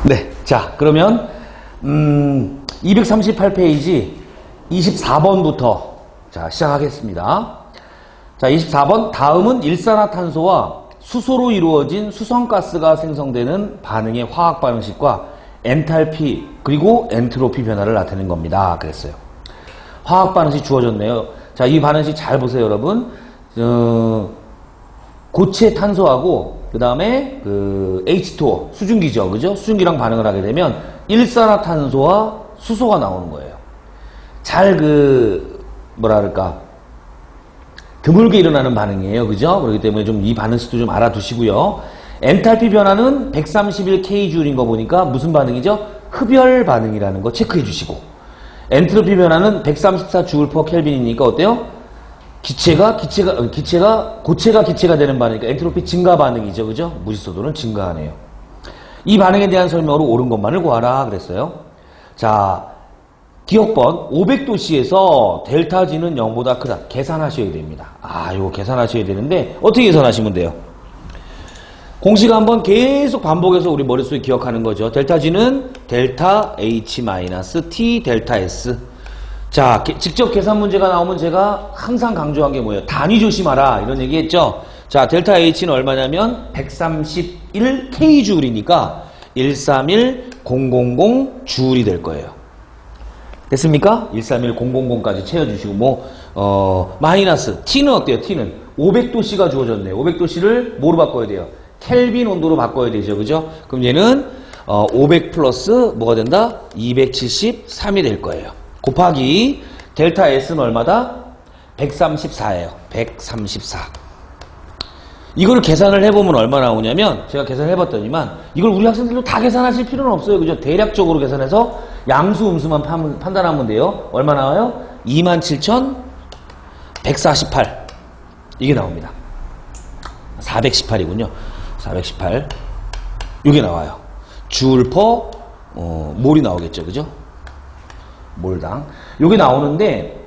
네, 자 그러면 238페이지 24번부터 자 시작하겠습니다. 자 24번 다음은 일산화탄소와 수소로 이루어진 수성가스가 생성되는 반응의 화학 반응식과 엔탈피 그리고 엔트로피 변화를 나타내는 겁니다. 그랬어요. 화학 반응식 주어졌네요. 자, 이 반응식 잘 보세요, 여러분. 고체 탄소하고 그 다음에 그 H2O 수증기죠, 그죠? 수증기랑 반응을 하게 되면 일산화탄소와 수소가 나오는 거예요. 잘 뭐라 그럴까 드물게 일어나는 반응이에요, 그죠? 그렇기 때문에 좀 이 반응식도 좀 알아두시고요. 엔탈피 변화는 131kJ인 거 보니까 무슨 반응이죠? 흡열 반응이라는 거 체크해 주시고, 엔트로피 변화는 134J/Kelvin이니까 어때요? 고체가 기체가 되는 반응이니까 엔트로피 증가 반응이죠, 그죠? 무질소도는 증가하네요. 이 반응에 대한 설명으로 옳은 것만을 구하라 그랬어요. 자, 기억번 500도씨에서 델타 G는 0보다 크다. 계산하셔야 됩니다. 이거 계산하셔야 되는데 어떻게 계산하시면 돼요? 공식 한번 계속 반복해서 우리 머릿속에 기억하는 거죠. 델타 G는 델타 H-T 델타 S. 자, 직접 계산 문제가 나오면 제가 항상 강조한 게 뭐예요? 단위 조심하라 이런 얘기 했죠. 자, 델타 H는 얼마냐면 131kJ이니까 131000 J이 될 거예요. 됐습니까? 131000까지 채워주시고 마이너스 T는 어때요? T는 500도씨가 주어졌네요. 500도씨를 뭐로 바꿔야 돼요? 켈빈 온도로 바꿔야 되죠, 그죠? 그럼 얘는 500 플러스 뭐가 된다? 273이 될 거예요. 곱하기 델타 S는 얼마다? 134예요. 134. 이걸 계산을 해보면 얼마 나오냐면 제가 계산을 해봤더니만 이걸 우리 학생들도 다 계산하실 필요는 없어요, 그죠? 대략적으로 계산해서 양수 음수만 판단하면 돼요. 얼마 나와요? 27,148 이게 나옵니다. 418이군요. 418 이게 나와요. 줄퍼 몰이 나오겠죠, 그죠? 몰당 이게 나오는데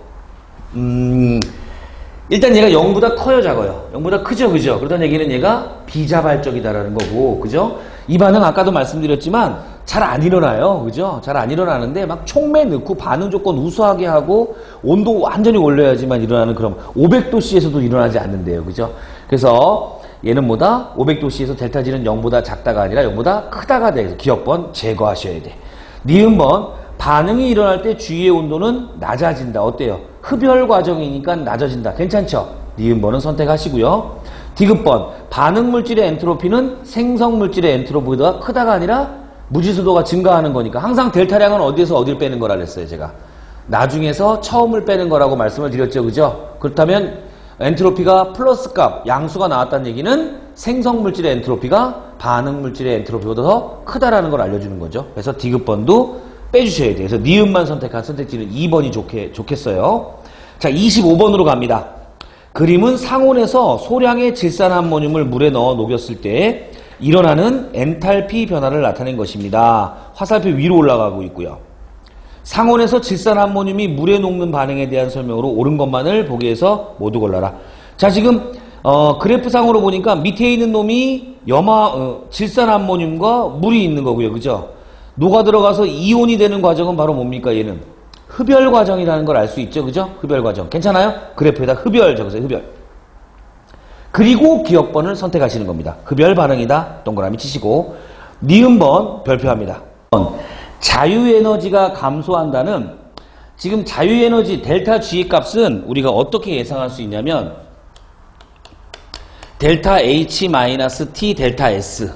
일단 얘가 0보다 커요, 작아요? 0보다 크죠, 그죠? 그러던 얘기는 얘가 비자발적이다라는 거고, 그죠? 이 반응 아까도 말씀드렸지만 잘 안 일어나요, 그죠? 잘 안 일어나는데 막 촉매 넣고 반응 조건 우수하게 하고 온도 완전히 올려야지만 일어나는 그런 500도씨에서도 일어나지 않는데요, 그죠? 그래서 얘는 뭐다? 500도씨에서 델타 G는 0보다 작다가 아니라 0보다 크다가 돼서 기억번 제거하셔야 돼. 니은번 반응이 일어날 때 주위의 온도는 낮아진다. 어때요? 흡열 과정이니까 낮아진다. 괜찮죠? 니은번은 선택하시고요. 디귿번 반응 물질의 엔트로피는 생성 물질의 엔트로피보다 크다가 아니라 무질소도가 증가하는 거니까 항상 델타량은 어디에서 어딜 빼는 거라 그랬어요, 제가. 나중에서 처음을 빼는 거라고 말씀을 드렸죠, 그죠? 그렇다면 엔트로피가 플러스 값, 양수가 나왔다는 얘기는 생성 물질의 엔트로피가 반응 물질의 엔트로피보다 더 크다라는 걸 알려주는 거죠. 그래서 디귿번도 빼주셔야 돼요. 그래서 니은만 선택한 선택지는 2번이 좋겠어요. 자, 25번으로 갑니다. 그림은 상온에서 소량의 질산암모늄을 물에 넣어 녹였을 때 일어나는 엔탈피 변화를 나타낸 것입니다. 화살표 위로 올라가고 있고요. 상온에서 질산암모늄이 물에 녹는 반응에 대한 설명으로 옳은 것만을 보기에서 모두 골라라. 자, 지금 그래프상으로 보니까 밑에 있는 놈이 질산암모늄과 물이 있는 거고요, 그죠? 녹아 들어가서 이온이 되는 과정은 바로 뭡니까? 얘는 흡열 과정이라는 걸 알 수 있죠, 그죠? 흡열 과정. 괜찮아요? 그래프에다 흡열 적으세요, 흡열. 그리고 기억번을 선택하시는 겁니다. 흡열 반응이다. 동그라미 치시고 니은번 별표합니다. 자유에너지가 감소한다는 지금 자유에너지 델타 G 값은 우리가 어떻게 예상할 수 있냐면 델타 H-T 델타 S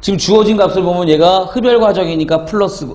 지금 주어진 값을 보면 얘가 흡열 과정이니까 플러스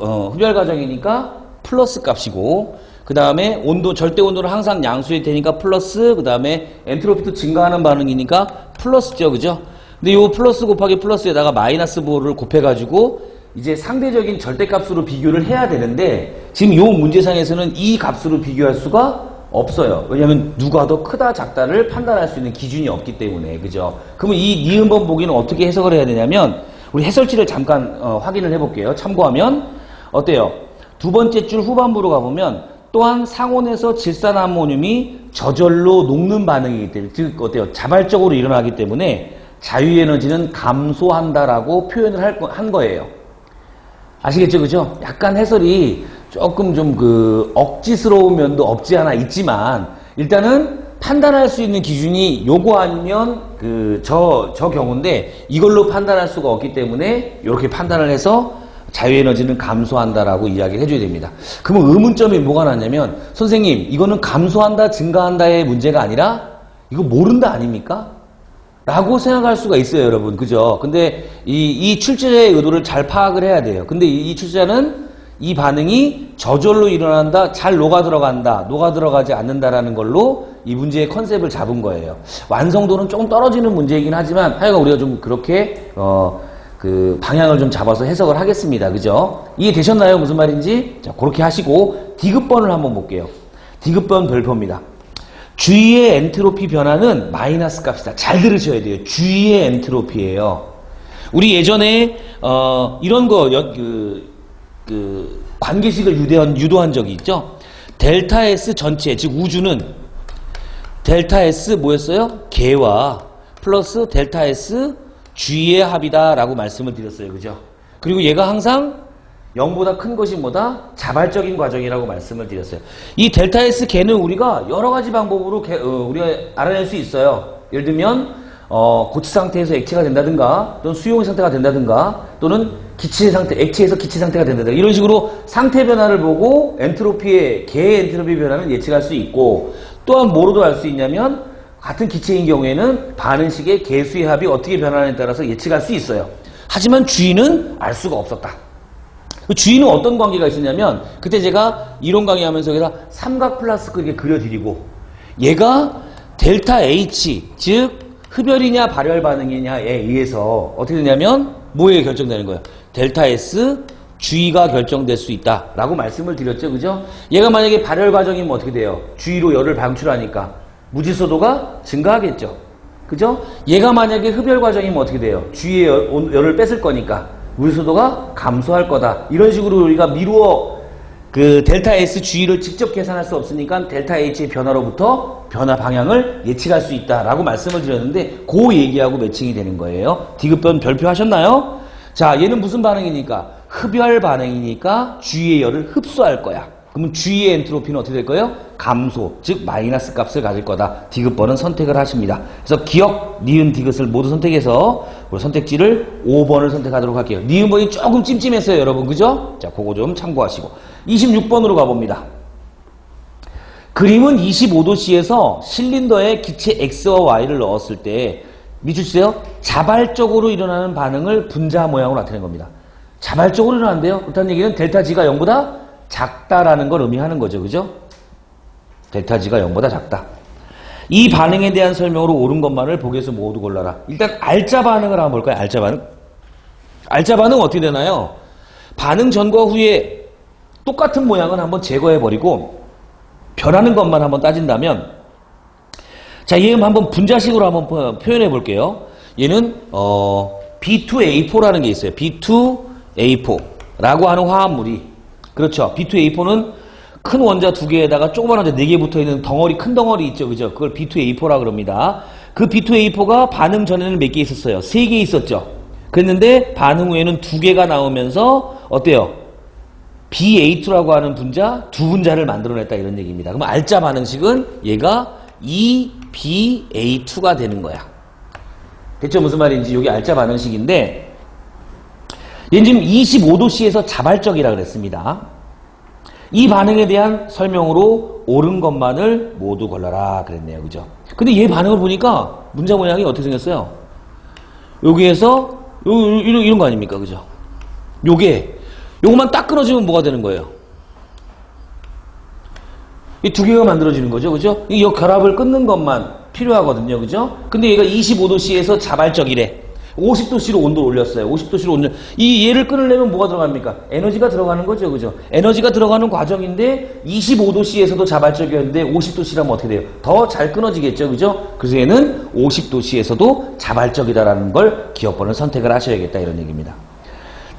값이고 그 다음에 온도 절대 온도는 항상 양수일 테니까 플러스 그 다음에 엔트로피도 증가하는 반응이니까 플러스죠, 그죠? 근데 요 플러스 곱하기 플러스에다가 마이너스 부호를 곱해가지고 이제 상대적인 절대값으로 비교를 해야 되는데 지금 요 문제상에서는 이 값으로 비교할 수가 없어요. 왜냐하면 누가 더 크다 작다를 판단할 수 있는 기준이 없기 때문에, 그죠? 그러면 이 니은번 보기는 어떻게 해석을 해야 되냐면 우리 해설지를 잠깐 확인을 해볼게요. 참고하면 어때요? 두 번째 줄 후반부로 가보면 또한 상온에서 질산암모늄이 저절로 녹는 반응이기 때문에 즉 어때요? 자발적으로 일어나기 때문에 자유에너지는 감소한다라고 표현을 한 거예요. 아시겠죠? 그죠? 약간 해설이 조금 좀 억지스러운 면도 없지 않아 있지만, 일단은 판단할 수 있는 기준이 요거 아니면 저 경우인데, 이걸로 판단할 수가 없기 때문에 이렇게 판단을 해서 자유에너지는 감소한다라고 이야기를 해줘야 됩니다. 그러면 의문점이 뭐가 나냐면, 선생님, 이거는 감소한다, 증가한다의 문제가 아니라, 이거 모른다 아닙니까? 라고 생각할 수가 있어요, 여러분. 그죠? 근데 이 출제자의 의도를 잘 파악을 해야 돼요. 근데 이 출제자는 이 반응이 저절로 일어난다, 잘 녹아 들어간다, 녹아 들어가지 않는다라는 걸로 이 문제의 컨셉을 잡은 거예요. 완성도는 조금 떨어지는 문제이긴 하지만 하여간 우리가 좀 그렇게 방향을 좀 잡아서 해석을 하겠습니다. 그죠? 이해되셨나요? 무슨 말인지? 자, 그렇게 하시고 디귿번을 한번 볼게요. 디귿번 별표입니다. 주위의 엔트로피 변화는 마이너스 값이다. 잘 들으셔야 돼요. 주위의 엔트로피예요. 우리 예전에 이런 거 관계식을 유도한 적이 있죠. 델타 S 전체, 즉 우주는 델타 S 뭐였어요? 개와 플러스 델타 S G의 합이다라고 말씀을 드렸어요. 그죠? 그리고 얘가 항상 0보다 큰 것이 뭐다? 자발적인 과정이라고 말씀을 드렸어요. 이 델타 S 개는 우리가 여러 가지 방법으로 우리가 알아낼 수 있어요. 예를 들면 고체 상태에서 액체가 된다든가, 또는 수용의 상태가 된다든가, 또는 기체 상태, 액체에서 기체 상태가 된다든가, 이런 식으로 상태 변화를 보고 개의 엔트로피 변화는 예측할 수 있고, 또한 뭐로도 알 수 있냐면 같은 기체인 경우에는 반응식의 개수의 합이 어떻게 변하느냐에 따라서 예측할 수 있어요. 하지만 G는 알 수가 없었다. G는 어떤 관계가 있었냐면, 그때 제가 이론 강의하면서 여기다 삼각 플라스크 이렇게 그려드리고, 얘가 델타 H, 즉 흡열이냐 발열 반응이냐에 의해서 어떻게 되냐면 뭐에 결정되는 거예요? 델타 S, G가 결정될 수 있다라고 말씀을 드렸죠. 그죠? 얘가 만약에 발열 과정이면 어떻게 돼요? G로 열을 방출하니까 무질서도가 증가하겠죠. 그죠? 얘가 만약에 흡열 과정이면 어떻게 돼요? G의 열을 뺏을 거니까 무질서도가 감소할 거다. 이런 식으로 우리가 미루어 델타 S G를 직접 계산할 수 없으니까 델타 H의 변화로부터 변화 방향을 예측할 수 있다라고 말씀을 드렸는데, 그 얘기하고 매칭이 되는 거예요. 디귿변 별표 하셨나요? 자, 얘는 무슨 반응이니까? 흡열 반응이니까 G의 열을 흡수할 거야. 그러면 G의 엔트로피는 어떻게 될 거예요? 감소, 즉 마이너스 값을 가질 거다. 디귿번은 선택을 하십니다. 그래서 기역, 니은, 디귿을 모두 선택해서 우리 선택지를 5번을 선택하도록 할게요. 니은번이 조금 찜찜했어요, 여러분. 그죠? 자, 그거 좀 참고하시고 26번으로 가봅니다. 그림은 25도씨에서 실린더에 기체 X와 Y를 넣었을 때 밑줄치세요. 자발적으로 일어나는 반응을 분자 모양으로 나타낸 겁니다. 자발적으로 일어난대요. 그렇다는 얘기는 델타 G가 0보다 작다라는 걸 의미하는 거죠. 그죠? 델타 G가 0보다 작다. 이 반응에 대한 설명으로 옳은 것만을 보기에서 모두 골라라. 일단 알짜 반응을 한번 볼까요? 알짜 반응. 알짜 반응 어떻게 되나요? 반응 전과 후에 똑같은 모양은 한번 제거해버리고 변하는 것만 한번 따진다면, 자, 얘는 한번 분자식으로 한번 표현해 볼게요. 얘는 B2A4라는 게 있어요. B2A4라고 하는 화합물이, 그렇죠. B2A4는 큰 원자 2개에다가 조그만 원자 4개 붙어있는 덩어리, 큰 덩어리 있죠. 그죠? 그걸 B2A4라 그럽니다. 그 B2A4가 반응 전에는 몇 개 있었어요? 3개 있었죠. 그랬는데 반응 후에는 2개가 나오면서 어때요? BA2라고 하는 분자, 2분자를 만들어냈다, 이런 얘기입니다. 그럼 알짜 반응식은 얘가 EBA2가 되는 거야. 됐죠? 무슨 말인지. 여기 알짜 반응식인데, 얘는 지금 25도씨에서 자발적이라 그랬습니다. 이 반응에 대한 설명으로 옳은 것만을 모두 골라라 그랬네요. 그죠? 근데 얘 반응을 보니까 문자 모양이 어떻게 생겼어요? 여기에서 이런 거 아닙니까? 그죠? 요것만 딱 끊어지면 뭐가 되는 거예요? 이 2개가 만들어지는 거죠. 그죠? 이 결합을 끊는 것만 필요하거든요. 그죠? 근데 얘가 25도씨에서 자발적이래. 50도씨로 온도를 올렸어요. 50도씨로 얘를 끊으려면 뭐가 들어갑니까? 에너지가 들어가는 거죠. 그죠? 에너지가 들어가는 과정인데 25도씨에서도 자발적이었는데 50도씨라면 어떻게 돼요? 더 잘 끊어지겠죠. 그죠? 그래서 얘는 50도씨에서도 자발적이다라는 걸 기억번을 선택을 하셔야겠다, 이런 얘기입니다.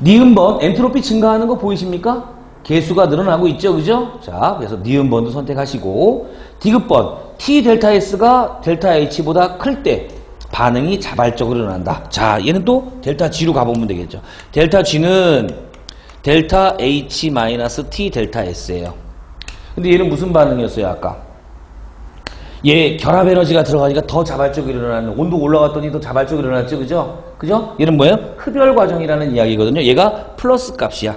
니은번, 엔트로피 증가하는 거 보이십니까? 개수가 늘어나고 있죠. 그죠? 자, 그래서 니은번도 선택하시고, 디귿번, T 델타 S가 델타 H보다 클 때 반응이 자발적으로 일어난다. 자, 얘는 또 델타 G로 가보면 되겠죠. 델타 G는 델타 H 마이너스 T 델타 S예요. 근데 얘는 무슨 반응이었어요, 아까? 얘 결합 에너지가 들어가니까 더 자발적으로 일어나는, 온도 올라갔더니 더 자발적으로 일어났죠, 그죠? 그죠? 얘는 뭐예요? 흡열 과정이라는 이야기거든요. 얘가 플러스 값이야.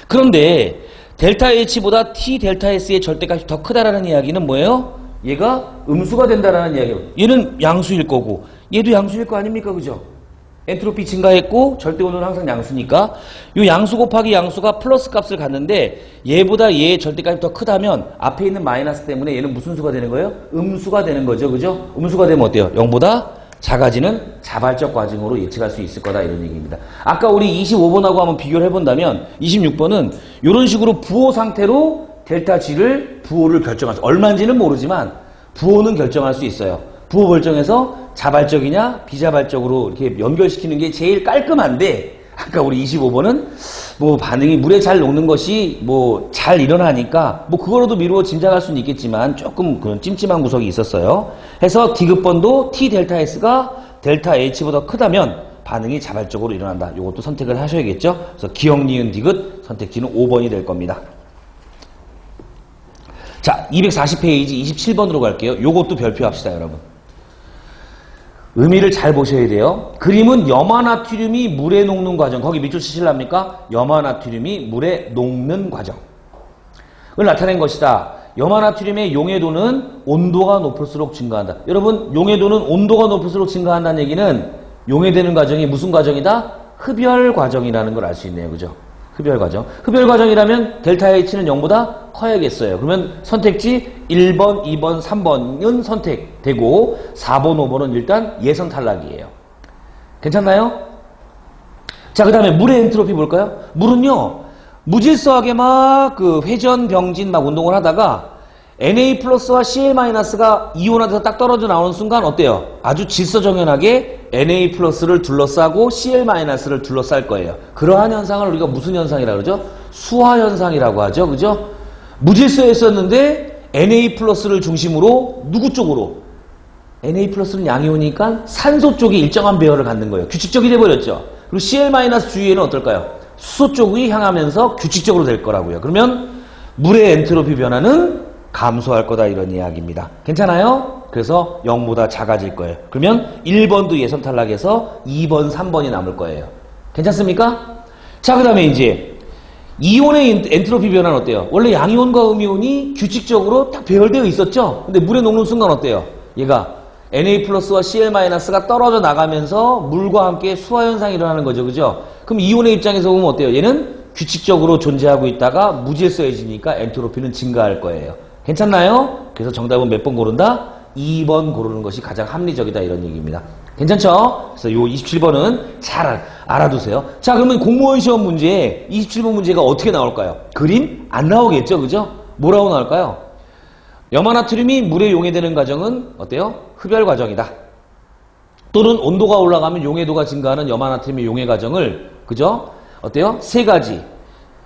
그런데 델타 H보다 T 델타 S의 절대값이 더 크다라는 이야기는 뭐예요? 얘가 음수가 된다라는 이야기예요. 얘는 양수일 거고 얘도 양수일 거 아닙니까, 그죠? 엔트로피 증가했고 절대 온도는 항상 양수니까 이 양수 곱하기 양수가 플러스 값을 갖는데 얘보다 얘의 절대값이 더 크다면 앞에 있는 마이너스 때문에 얘는 무슨 수가 되는 거예요? 음수가 되는 거죠, 그죠? 음수가 되면 어때요? 0보다 작아지는 자발적 과정으로 예측할 수 있을 거다, 이런 얘기입니다. 아까 우리 25번하고 한번 비교를 해본다면 26번은 이런 식으로 부호 상태로 델타 G를 부호를 결정할 수, 얼마인지는 모르지만 부호는 결정할 수 있어요. 부호 결정해서 자발적이냐 비자발적으로 이렇게 연결시키는 게 제일 깔끔한데, 아까 우리 25번은 뭐 반응이 물에 잘 녹는 것이 뭐 잘 일어나니까 뭐 그거로도 미루어 짐작할 수는 있겠지만 조금 그런 찜찜한 구석이 있었어요. 해서 D급번도 T 델타 S가 델타 H보다 크다면 반응이 자발적으로 일어난다. 이것도 선택을 하셔야겠죠. 그래서 기억, 니은, 디귿 선택지는 5번이 될 겁니다. 자, 240페이지 27번으로 갈게요. 요것도 별표합시다, 여러분. 의미를 잘 보셔야 돼요. 그림은 염화나트륨이 물에 녹는 과정, 거기 밑줄 치실랍니까? 염화나트륨이 물에 녹는 과정을 나타낸 것이다. 염화나트륨의 용해도는 온도가 높을수록 증가한다. 여러분, 용해도는 온도가 높을수록 증가한다는 얘기는 용해되는 과정이 무슨 과정이다? 흡열 과정이라는 걸 알 수 있네요, 그죠? 흡열 과정. 흡열 과정이라면 델타 H는 0보다 커야겠어요. 그러면 선택지 1번, 2번, 3번은 선택되고 4번, 5번은 일단 예선 탈락이에요. 괜찮나요? 자, 그 다음에 물의 엔트로피 볼까요? 물은요, 무질서하게 막 그 회전, 병진 막 운동을 하다가 Na 플러스와 Cl 마이너스가 이온화돼서 딱 떨어져 나오는 순간 어때요? 아주 질서정연하게 Na 플러스를 둘러싸고 Cl 마이너스를 둘러쌀 거예요. 그러한 현상을 우리가 무슨 현상이라고 그러죠? 수화 현상이라고 하죠. 그죠? 무질서했었는데 Na 플러스를 중심으로 누구 쪽으로? Na 플러스는 양이오니까 산소 쪽이 일정한 배열을 갖는 거예요. 규칙적이 돼버렸죠. 그리고 Cl 마이너스 주위에는 어떨까요? 수소 쪽이 향하면서 규칙적으로 될 거라고요. 그러면 물의 엔트로피 변화는 감소할 거다, 이런 이야기입니다. 괜찮아요? 그래서 0보다 작아질 거예요. 그러면 1번도 예선 탈락해서 2번, 3번이 남을 거예요. 괜찮습니까? 자, 그 다음에 이제 이온의 엔트로피 변화는 어때요? 원래 양이온과 음이온이 규칙적으로 딱 배열되어 있었죠? 근데 물에 녹는 순간 어때요? 얘가 Na 플러스와 Cl 마이너스가 떨어져 나가면서 물과 함께 수화 현상이 일어나는 거죠, 그죠? 그럼 이온의 입장에서 보면 어때요? 얘는 규칙적으로 존재하고 있다가 무질서해지니까 엔트로피는 증가할 거예요. 괜찮나요? 그래서 정답은 몇 번 고른다? 2번 고르는 것이 가장 합리적이다, 이런 얘기입니다. 괜찮죠? 그래서 요 27번은 잘 알아두세요. 자, 그러면 공무원 시험 문제에 27번 문제가 어떻게 나올까요? 그림? 안 나오겠죠, 그죠? 뭐라고 나올까요? 염화나트륨이 물에 용해되는 과정은 어때요? 흡열 과정이다. 또는 온도가 올라가면 용해도가 증가하는 염화나트륨의 용해 과정을, 그죠? 어때요? 세 가지.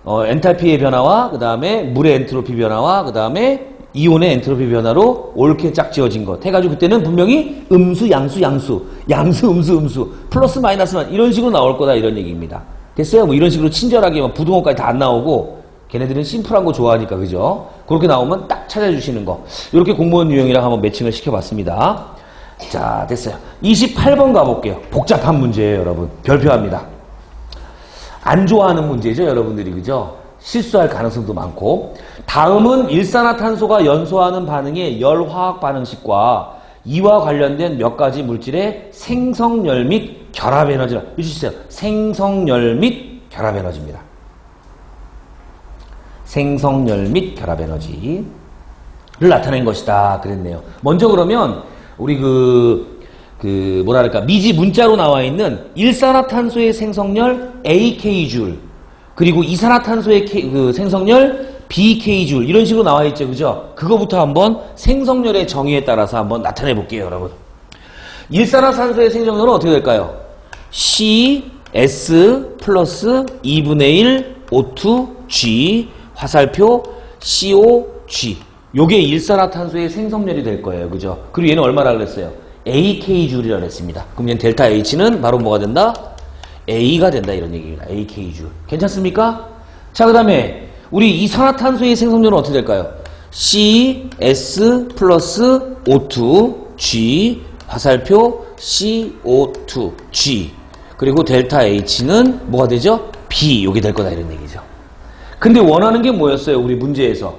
엔탈피의 변화와 그 다음에 물의 엔트로피 변화와 그 다음에 이온의 엔트로피 변화로 옳게 짝지어진 것 해가지고 그때는 분명히 음수, 양수, 양수, 양수, 음수, 플러스 마이너스만 이런 식으로 나올 거다, 이런 얘기입니다. 됐어요? 뭐 이런 식으로 친절하게 막 부등호까지 다 안 나오고, 걔네들은 심플한 거 좋아하니까, 그죠? 그렇게 나오면 딱 찾아주시는 거. 이렇게 공무원 유형이랑 한번 매칭을 시켜봤습니다. 자, 됐어요. 28번 가볼게요. 복잡한 문제예요, 여러분. 별표합니다. 안 좋아하는 문제죠, 여러분들이, 그죠? 실수할 가능성도 많고. 다음은 일산화탄소가 연소하는 반응의 열화학 반응식과 이와 관련된 몇 가지 물질의 생성열 및 결합 에너지라. 해주세요. 생성열 및 결합 에너지입니다. 생성열 및 결합 에너지를 나타낸 것이다, 그랬네요. 먼저 그러면 우리 뭐랄까, 미지 문자로 나와 있는 일산화탄소의 생성열 AK줄, 그리고 이산화탄소의 생성열 BK줄, 이런 식으로 나와 있죠, 그죠? 그거부터 한번 생성열의 정의에 따라서 한번 나타내 볼게요, 여러분. 일산화탄소의 생성열은 어떻게 될까요? CS 플러스 2분의 1 O2G, 화살표 COG. 요게 일산화탄소의 생성열이 될 거예요, 그죠? 그리고 얘는 얼마라 그랬어요? AK줄이라고 했습니다. 그럼 얘는 델타 H는 바로 뭐가 된다? A가 된다, 이런 얘기입니다. AK줄. 괜찮습니까? 자, 그 다음에 우리 이산화탄소의 생성률은 어떻게 될까요? C, S 플러스 O2, G, 화살표 CO2, G. 그리고 델타 H는 뭐가 되죠? B. 요게 될 거다 이런 얘기죠. 근데 원하는 게 뭐였어요? 우리 문제에서.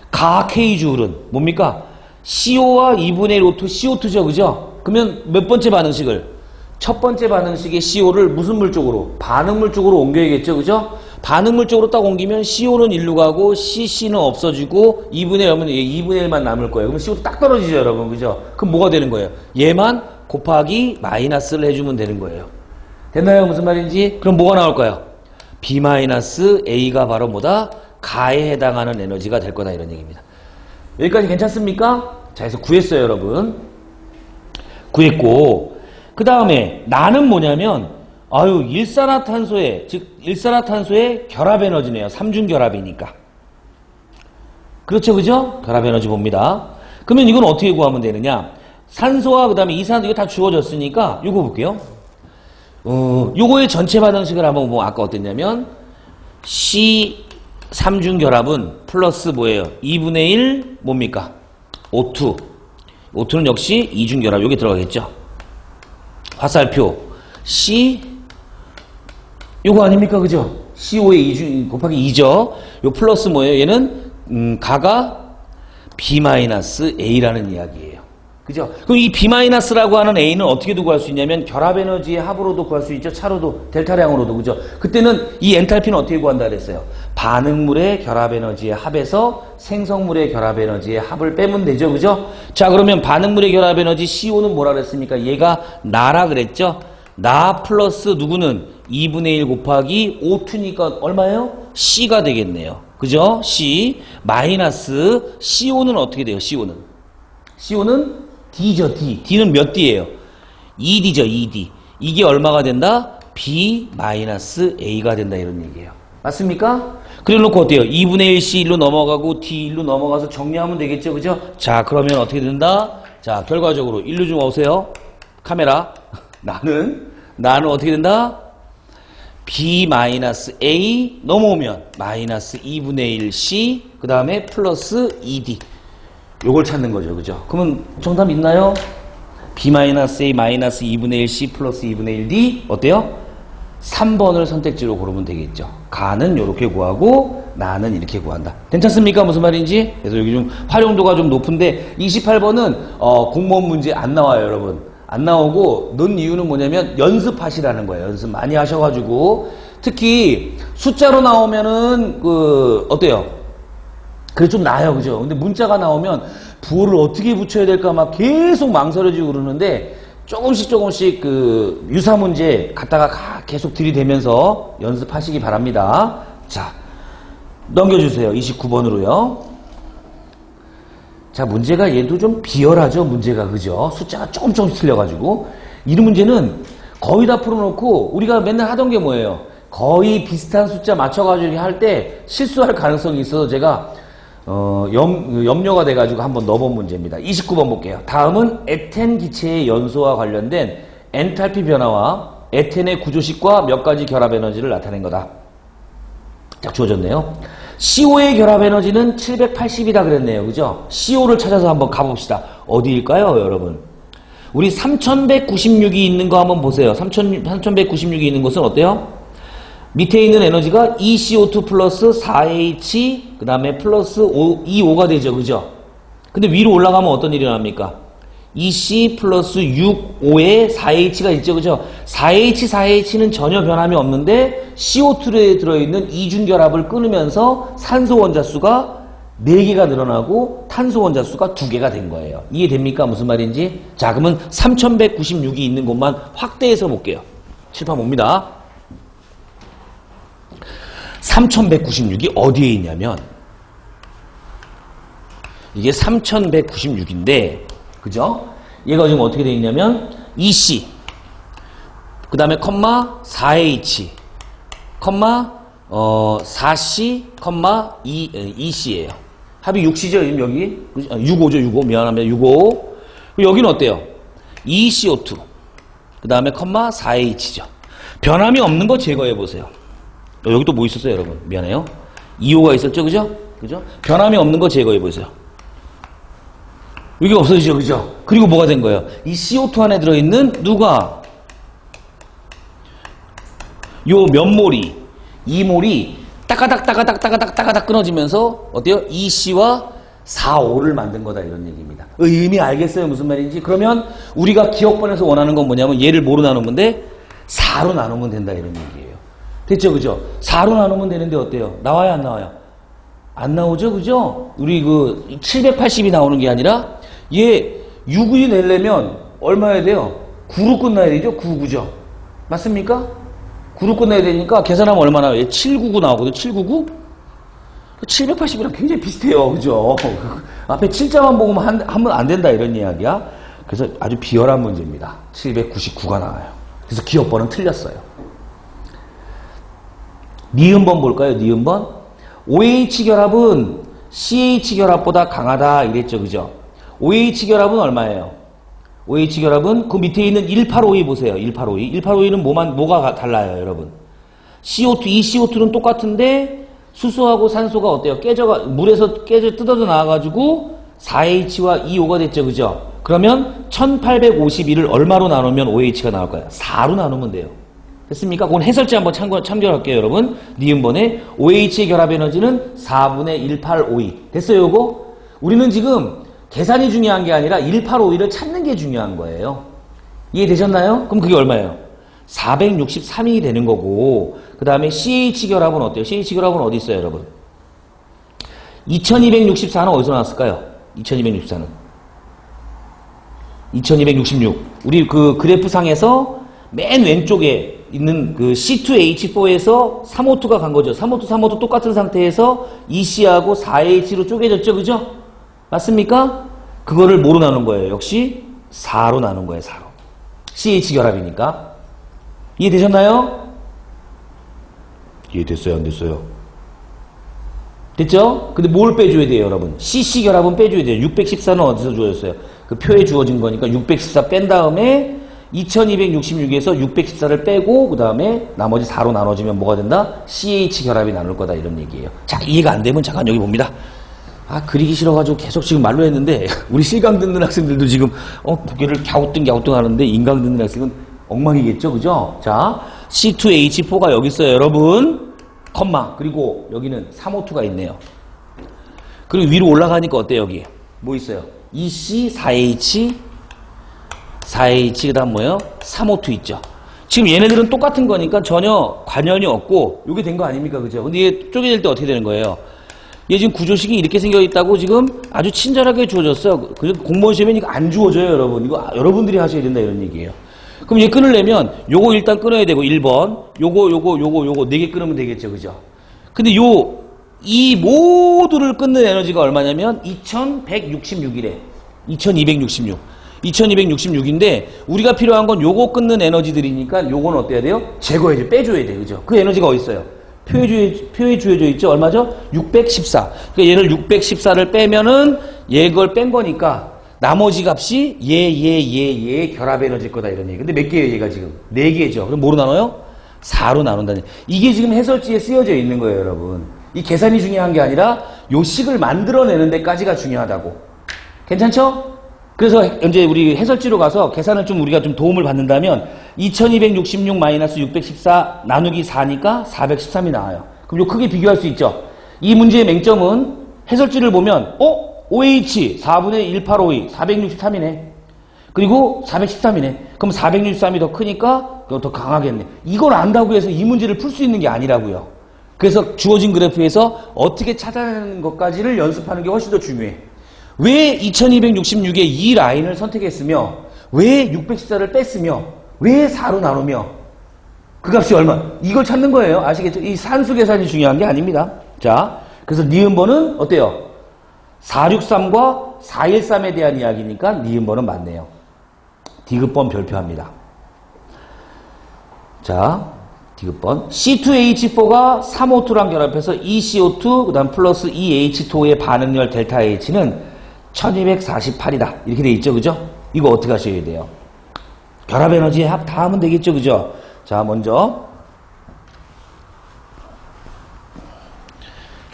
가 K주울은 뭡니까? CO와 2분의 1 O2, CO2죠. 그죠? 그러면 몇 번째 반응식을? 첫 번째 반응식의 CO를 무슨 물 쪽으로? 반응물 쪽으로 옮겨야겠죠. 그죠? 반응물 쪽으로 딱 옮기면 CO는 1로 가고 CC는 없어지고 2분의 1은 2분의 1만 남을 거예요. 그럼 CO도 딱 떨어지죠, 여러분. 그죠? 그럼 뭐가 되는 거예요? 얘만 곱하기 마이너스를 해주면 되는 거예요. 됐나요? 무슨 말인지? 그럼 뭐가 나올까요? B-A가 바로 뭐다? 가에 해당하는 에너지가 될 거다 이런 얘기입니다. 여기까지 괜찮습니까? 자, 그래서 구했어요, 여러분. 구했고 그 다음에 나는 뭐냐면 일산화탄소의 즉 일산화탄소의 결합 에너지네요. 삼중 결합이니까. 그렇죠, 그죠? 결합 에너지 봅니다. 그러면 이건 어떻게 구하면 되느냐? 산소와 그 다음에 이산화탄소 이거 다 주어졌으니까 이거 볼게요. 요거의 전체 반응식을 한번 보면 아까 어땠냐면 C 삼중 결합은 플러스 뭐예요? 2분의 1 뭡니까? O2. O2는 역시 이중 결합 여기 들어가겠죠. 화살표 C 요거 아닙니까? 그죠? CO의 2중 곱하기 2죠. 요 플러스 뭐예요? 얘는 가가 B-A라는 이야기예요. 그죠? 그럼 이 B-라고 하는 A는 어떻게도 구할 수 있냐면 결합 에너지의 합으로도 구할 수 있죠. 차로도 델타량으로도. 그죠? 그때는 이 엔탈피는 어떻게 구한다 그랬어요? 반응물의 결합 에너지의 합에서 생성물의 결합 에너지의 합을 빼면 되죠. 그죠? 자, 그러면 반응물의 결합 에너지 CO는 뭐라 그랬습니까? 얘가 나라 그랬죠? 나 플러스 누구는 2분의 1 곱하기 O2니까 얼마예요? C가 되겠네요. 그죠? C 마이너스 CO는 어떻게 돼요? CO는 D죠, D. D는 몇 D예요? 2D죠, 2D. 이게 얼마가 된다? B-A가 된다 이런 얘기예요. 맞습니까? 그래 놓고 어때요? 2분의 1 C 1로 넘어가고 D 1로 넘어가서 정리하면 되겠죠, 그죠? 자, 그러면 어떻게 된다? 자, 결과적으로 1로 좀 오세요. 카메라. 나는 어떻게 된다? B-A 넘어오면 마이너스 2분의 1 C 그 다음에 플러스 2D 요걸 찾는 거죠. 그죠? 그러면 정답 있나요? B-A 마이너스 2분의 1 C 플러스 2분의 1 D 어때요? 3번을 선택지로 고르면 되겠죠. 가는 이렇게 구하고 나는 이렇게 구한다. 괜찮습니까? 무슨 말인지? 그래서 여기 좀 활용도가 좀 높은데 28번은 공무원 문제 안 나와요, 여러분. 안 나오고 넣은 이유는 뭐냐면 연습하시라는 거예요. 연습 많이 하셔가지고 특히 숫자로 나오면은 어때요? 그게 좀 나아요, 그죠? 근데 문자가 나오면 부호를 어떻게 붙여야 될까 막 계속 망설여지고 그러는데 조금씩 유사 문제 갖다가 계속 들이대면서 연습하시기 바랍니다. 자, 넘겨주세요. 29번으로요. 자, 문제가 얘도 좀 비열하죠, 문제가. 그죠? 숫자가 조금씩 틀려가지고. 이 문제는 거의 다 풀어놓고 우리가 맨날 하던 게 뭐예요? 거의 비슷한 숫자 맞춰가지고 할 때 실수할 가능성이 있어서 제가 염려가 돼가지고 한번 넣어본 문제입니다. 29번 볼게요. 다음은 에텐 기체의 연소와 관련된 엔탈피 변화와 에텐의 구조식과 몇 가지 결합 에너지를 나타낸 거다. 딱 주어졌네요. CO의 결합 에너지는 780이다 그랬네요. 그죠? CO를 찾아서 한번 가봅시다. 어디일까요, 여러분? 우리 3196이 있는 거 한번 보세요. 3196이 있는 곳은 어때요? 밑에 있는 에너지가 ECO2 플러스 4H 그 다음에 플러스 EO가 되죠. 그죠? 근데 위로 올라가면 어떤 일이 납니까? EC 플러스 6, 5에 4H가 있죠. 그죠? 4H는 전혀 변함이 없는데 CO2에 들어있는 이중결합을 끊으면서 산소 원자수가 4개가 늘어나고 탄소 원자수가 2개가 된 거예요. 이해됩니까? 무슨 말인지? 자, 그러면 3196이 있는 곳만 확대해서 볼게요. 칠판 봅니다. 3196이 어디에 있냐면 이게 3196인데 그죠? 얘가 지금 어떻게 되어 있냐면 EC 그 다음에 컴마 4H 컴마 4C 컴마 EC예요. 합이 6C죠 지금 여기 65죠 65 미안합니다 65 여기는 어때요? ECO2 그 다음에 컴마 4H죠. 변함이 없는 거 제거해 보세요. 여기 또 뭐 있었어요, 여러분? 미안해요. 2호가 있었죠, 그죠? 그죠? 변함이 없는 거 제거해 보세요. 이게 없어지죠, 그죠? 그리고 뭐가 된 거예요? 이 CO2 안에 들어있는 누가? 요 몇 몰이, 2몰이 따가닥 끊어지면서 어때요? 2C와 4O를 만든 거다 이런 얘기입니다. 의미 알겠어요? 무슨 말인지? 그러면 우리가 기억번에서 원하는 건 뭐냐면 얘를 뭐로 나누면 돼? 4로 나누면 된다 이런 얘기예요. 됐죠, 그죠? 4로 나누면 되는데 어때요? 나와요, 안 나와요? 안 나오죠, 그죠? 우리 그 780이 나오는 게 아니라 얘 6이 내려면 얼마야 돼요? 9로 끝나야 되죠? 9, 그죠? 맞습니까? 9로 끝나야 되니까 계산하면 얼마 나와요? 얘 799 나오거든, 799? 780이랑 굉장히 비슷해요, 그죠? 앞에 7자만 보고 하면 안 된다 이런 이야기야. 그래서 아주 비열한 문제입니다. 799가 나와요. 그래서 기억번은 틀렸어요. 니은번 볼까요? 니은번. OH 결합은 CH 결합보다 강하다 이랬죠, 그죠? OH 결합은 얼마예요? OH 결합은 그 밑에 있는 1852 보세요. 1852. 1852는 뭐가 달라요, 여러분? CO2, 이 CO2는 똑같은데 수소하고 산소가 어때요? 물에서 뜯어져 나와가지고 4H와 2O가 됐죠, 그죠? 그러면 1851을 얼마로 나누면 OH가 나올까요? 4로 나누면 돼요. 됐습니까? 그건 해설지 한번 참조할게요, 여러분. 니은번에 OH의 결합 에너지는 4분의 1852. 됐어요, 이거? 우리는 지금 계산이 중요한 게 아니라 1852를 찾는 게 중요한 거예요. 이해되셨나요? 그럼 그게 얼마예요? 463이 되는 거고, 그 다음에 CH 결합은 어때요? CH 결합은 어디 있어요, 여러분? 2264는 어디서 나왔을까요? 2264는 2266. 우리 그 그래프상에서 맨 왼쪽에 있는 그 C2H4에서 3O2가 간 거죠. 3O2 똑같은 상태에서 2C하고 4H로 쪼개졌죠, 그죠? 맞습니까? 그거를 뭐로 나눈 거예요? 역시 4로 나눈 거예요, 4로. CH 결합이니까. 이해되셨나요? 이해됐어요, 안 됐어요? 됐죠? 근데 뭘 빼줘야 돼요, 여러분? CC 결합은 빼줘야 돼요. 614는 어디서 주어졌어요? 그 표에 주어진 거니까 614 뺀 다음에 2266에서 614를 빼고 그 다음에 나머지 4로 나눠지면 뭐가 된다? CH 결합이 나눌 거다 이런 얘기예요. 자, 이해가 안 되면 잠깐 여기 봅니다. 아, 그리기 싫어가지고 계속 지금 말로 했는데 우리 실강 듣는 학생들도 지금 고개를 갸우뚱 하는데 인강 듣는 학생은 엉망이겠죠, 그죠? 자, C2H4가 여기 있어요, 여러분. 컴마. 그리고 여기는 3O2가 있네요. 그리고 위로 올라가니까 어때요, 여기? 뭐 있어요? EC, 4H, 그 다음 뭐예요? 3O2 있죠. 지금 얘네들은 똑같은 거니까 전혀 관련이 없고, 요게 된 거 아닙니까? 그죠? 근데 얘 쪼개질 때 어떻게 되는 거예요? 얘 지금 구조식이 이렇게 생겨 있다고 지금 아주 친절하게 주어졌어요. 공무원 시험에 이거 안 주어져요, 여러분. 이거 여러분들이 하셔야 된다, 이런 얘기예요. 그럼 얘 끊으려면 요거 일단 끊어야 되고, 1번. 요거 4개 끊으면 되겠죠, 그죠? 근데 이 모두를 끊는 에너지가 얼마냐면 2166이래. 2266. 2266인데 우리가 필요한 건 요거 끊는 에너지들이니까 요건 어때야 돼요? 제거해줘, 빼줘야 돼, 그죠? 그 에너지가 어디 있어요? 표에 주어져 있죠? 얼마죠? 614. 그러니까 얘를 614를 빼면은 얘걸 뺀 거니까 나머지 값이 얘 결합 에너지일 거다 이런 얘기. 근데 몇 개예요, 얘가 지금? 4개죠. 그럼 뭐로 나눠요? 4로 나눈다니. 이게 지금 해설지에 쓰여져 있는 거예요, 여러분. 이 계산이 중요한 게 아니라 요 식을 만들어내는 데까지가 중요하다고. 괜찮죠? 그래서 이제 우리 해설지로 가서 계산을 좀 우리가 좀 도움을 받는다면 2266-614 나누기 4니까 413이 나와요. 그럼 요 크게 비교할 수 있죠. 이 문제의 맹점은 해설지를 보면 OH 4분의 1852 463이네. 그리고 413이네. 그럼 463이 더 크니까 더 강하겠네. 이걸 안다고 해서 이 문제를 풀 수 있는 게 아니라고요. 그래서 주어진 그래프에서 어떻게 찾아내는 것까지를 연습하는 게 훨씬 더 중요해. 왜 2266의 이 라인을 선택했으며 왜 614를 뺐으며 왜 4로 나누며 그 값이 얼마? 이걸 찾는 거예요. 아시겠죠? 이 산수 계산이 중요한 게 아닙니다. 자, 그래서 니은번은 어때요? 463과 413에 대한 이야기니까 니은번은 맞네요. 디귿번 별표합니다. 자, 디귿번 C2H4가 3O2랑 결합해서 ECO2 그 다음 플러스 EH2의 반응열 델타 H는 1248이다. 이렇게 돼 있죠, 그죠? 이거 어떻게 하셔야 돼요? 결합 에너지 합 다 하면 되겠죠, 그죠? 자, 먼저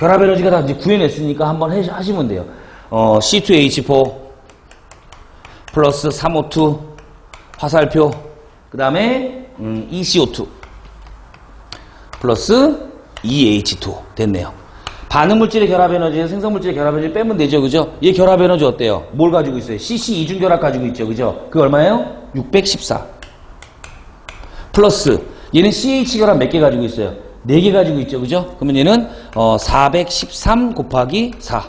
결합 에너지가 다 이제 구해냈으니까 한번 하시면 돼요. C2H4 플러스 3O2 화살표, 그 다음에 ECO2 플러스 EH2 됐네요. 반응물질의 결합 에너지에서 생성물질의 결합 에너지 빼면 되죠, 그죠? 얘 결합 에너지 어때요? 뭘 가지고 있어요? CC 이중결합 가지고 있죠, 그죠? 그게 얼마예요? 614 플러스 얘는 CH 결합 몇 개 가지고 있어요? 4개 가지고 있죠, 그죠? 그러면 얘는 413 곱하기 4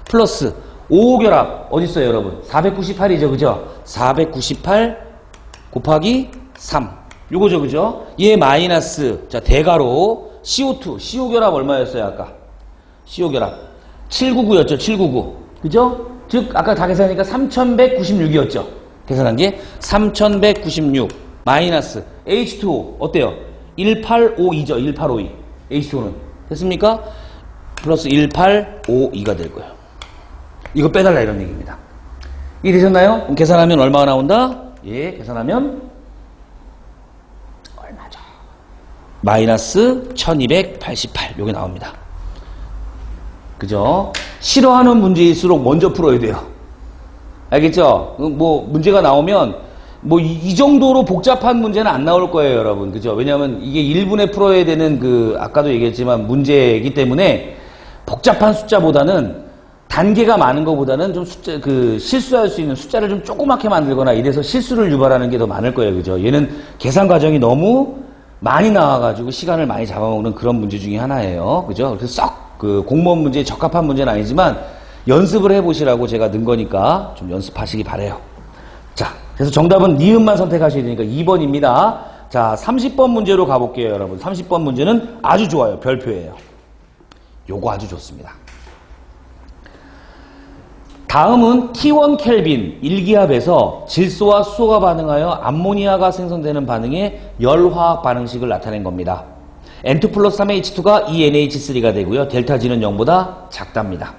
플러스 5 결합 어디 있어요, 여러분? 498이죠, 그죠? 498 곱하기 3 요거죠, 그죠? 얘 마이너스 자 대가로 CO2 CO 결합 얼마였어요, 아까? CO 결합 799였죠, 799 그죠? 즉 아까 다 계산하니까 3196이었죠. 계산한 게 3196 마이너스 H2O 어때요? 1852죠. 1852 H2O는 됐습니까? 플러스 1852가 될 거예요. 이거 빼달라 이런 얘기입니다. 이해되셨나요? 그럼 계산하면 얼마가 나온다? 예, 계산하면 얼마죠? 마이너스 1288 요게 나옵니다. 그죠? 싫어하는 문제일수록 먼저 풀어야 돼요. 알겠죠? 뭐 문제가 나오면 뭐 이 정도로 복잡한 문제는 안 나올 거예요, 여러분. 그죠? 왜냐하면 이게 1분에 풀어야 되는 아까도 얘기했지만 문제이기 때문에 복잡한 숫자보다는 단계가 많은 것보다는 좀 실수할 수 있는 숫자를 좀 조그맣게 만들거나 이래서 실수를 유발하는 게 더 많을 거예요, 그죠? 얘는 계산 과정이 너무 많이 나와가지고 시간을 많이 잡아먹는 그런 문제 중에 하나예요, 그죠? 그래서 썩 공무원 문제에 적합한 문제는 아니지만 연습을 해보시라고 제가 넣은 거니까 좀 연습하시기 바래요. 자, 그래서 정답은 니은만 선택하셔야 되니까 2번입니다. 자, 30번 문제로 가볼게요, 여러분. 30번 문제는 아주 좋아요. 별표예요. 요거 아주 좋습니다. 다음은 T1 켈빈 1기압에서 질소와 수소가 반응하여 암모니아가 생성되는 반응의 열화학 반응식을 나타낸 겁니다. N2 플러스 3H2가 2NH3가 되고요. 델타 G는 0보다 작답니다.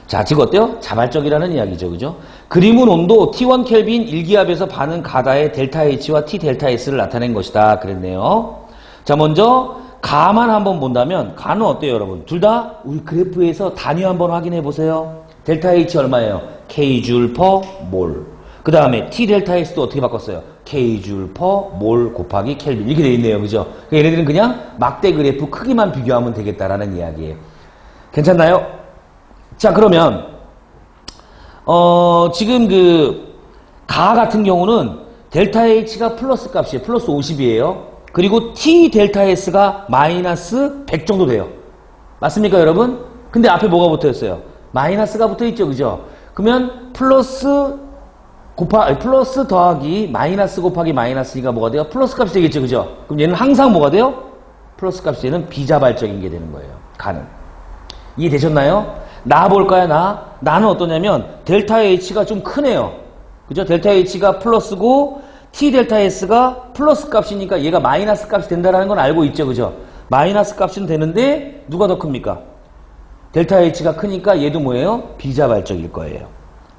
자, 즉 어때요? 자발적이라는 이야기죠, 그죠? 그림은 온도 T1 켈빈 1기압에서 반응 가다의 델타 H와 T 델타 S를 나타낸 것이다 그랬네요. 자, 먼저 가만 한번 본다면 가는 어때요, 여러분? 둘 다 우리 그래프에서 단위 한번 확인해 보세요. 델타 H 얼마예요? K줄 퍼 몰. 그 다음에 T 델타 S도 어떻게 바꿨어요? K줄 퍼 몰 곱하기 켈빈. 이렇게 돼 있네요, 그죠? 얘네들은 그냥 막대 그래프 크기만 비교하면 되겠다라는 이야기예요. 괜찮나요? 자, 그러면 지금 가 같은 경우는 델타 H가 플러스 값이에요. 플러스 50이에요. 그리고 T 델타 S가 마이너스 100 정도 돼요. 맞습니까, 여러분? 근데 앞에 뭐가 붙어 있어요? 마이너스가 붙어 있죠, 그죠? 그러면 플러스 더하기 마이너스 곱하기 마이너스니까 뭐가 돼요? 플러스 값이 되겠죠, 그죠? 그럼 얘는 항상 뭐가 돼요? 플러스 값이 얘는 비자발적인 게 되는 거예요. 가는. 이해되셨나요? 나 볼까요, 나는 어떠냐면 델타 H가 좀 크네요. 그죠? 델타 H가 플러스고 T 델타 S가 플러스 값이니까 얘가 마이너스 값이 된다는 건 알고 있죠, 그죠? 마이너스 값은 되는데 누가 더 큽니까? 델타 H가 크니까 얘도 뭐예요? 비자발적일 거예요.